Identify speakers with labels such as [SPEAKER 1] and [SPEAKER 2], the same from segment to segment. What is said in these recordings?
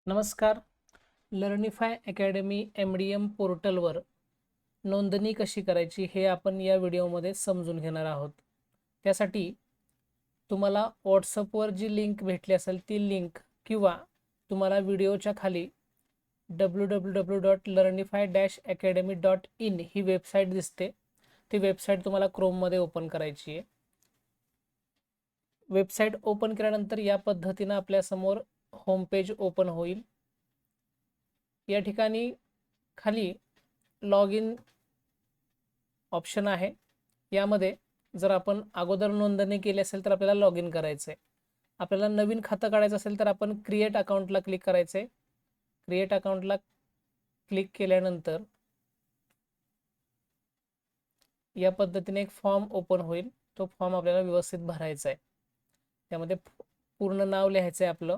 [SPEAKER 1] नमस्कार. लर्निफाय academy MDM पोर्टलवर नोंदणी कशी करायची हे आपण या व्हिडिओमध्ये समजून घेणार आहोत. त्यासाठी तुम्हाला व्हॉट्सअपवर जी लिंक भेटली असेल ती लिंक किंवा तुम्हाला व्हिडिओच्या खाली www.learnify-academy.in ही वेबसाईट दिसते. ती वेबसाईट तुम्हाला क्रोममध्ये ओपन करायची आहे. वेबसाईट ओपन केल्यानंतर या पद्धतीने आपल्यासमोर होम पेज ओपन होईल. या ठिकाणी खाली लॉग इन ऑप्शन आहे. यामध्ये जर आपण अगोदर नोंदणी केली असेल तर आपल्याला लॉग इन करायचं आहे. आपल्याला नवीन खातं काढायचं असेल तर आपण क्रिएट अकाउंटला क्लिक करायचं आहे. क्रिएट अकाउंटला क्लिक केल्यानंतर या पद्धतीने एक फॉर्म ओपन होईल. तो फॉर्म आपल्याला व्यवस्थित भरायचा आहे. त्यामध्ये पूर्ण नाव लिहायचं आहे आपलं.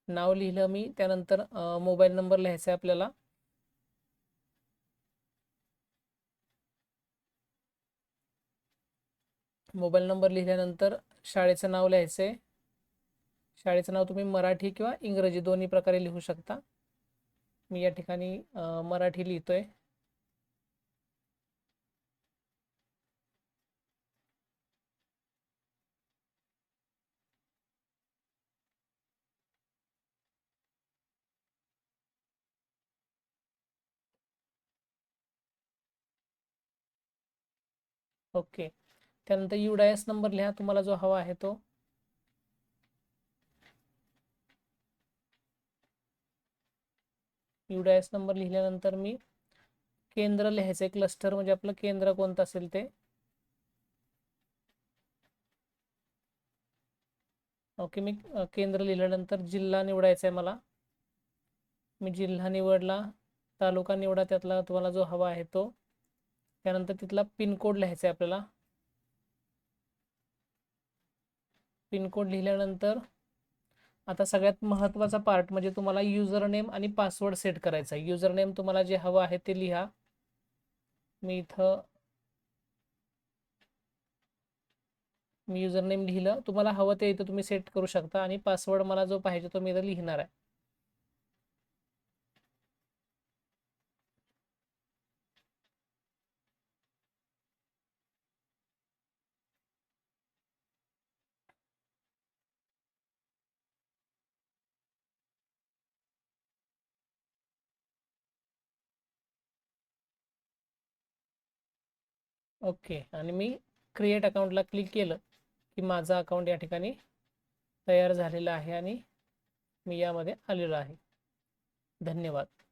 [SPEAKER 1] नाव लिहिलं मी. त्यानंतर मोबाईल नंबर लिहायचा आहे आपल्याला. मोबाईल नंबर लिहिल्यानंतर शाळेचं नाव लिहायचं आहे. शाळेचं नाव तुम्ही मराठी किंवा इंग्रजी दोन्ही प्रकारे लिहू शकता. मी या ठिकाणी मराठी लिहितोय. ओके. त्यानंतर UDIS नंबर लिहा तुम्हाला जो हवा आहे तो. UDIS नंबर लिहिल्यानंतर मी केंद्र लिहायचं. क्लस्टर म्हणजे आपलं केंद्र कोणतं असेल ते. ओके. मी केंद्र लिहिल्यानंतर जिल्हा निवडायचा आहे मला. मी जिल्हा निवडला. तालुका निवडा त्यातला तुम्हाला जो हवा आहे तो. त्यानंतर तिथला पिनकोड लिहायचा आहे आपल्याला. पिनकोड लिहिल्यानंतर आता सगळ्यात महत्त्वाचा पार्ट म्हणजे तुम्हाला युजर नेम आणि पासवर्ड सेट करायचा आहे. युजर नेम तुम्हाला जे हवं आहे ते लिहा. मी युजर नेम लिहिलं. तुम्हाला हवं ते इथं तुम्ही सेट करू शकता आणि पासवर्ड मला जो पाहिजे तो मी इथं लिहिणार आहे. ओके. आणि मी क्रिएट अकाउंटला क्लिक केलं की माझं अकाउंट या ठिकाणी तयार झालेलं आहे आणि मी यामध्ये आलेलो आहे. धन्यवाद.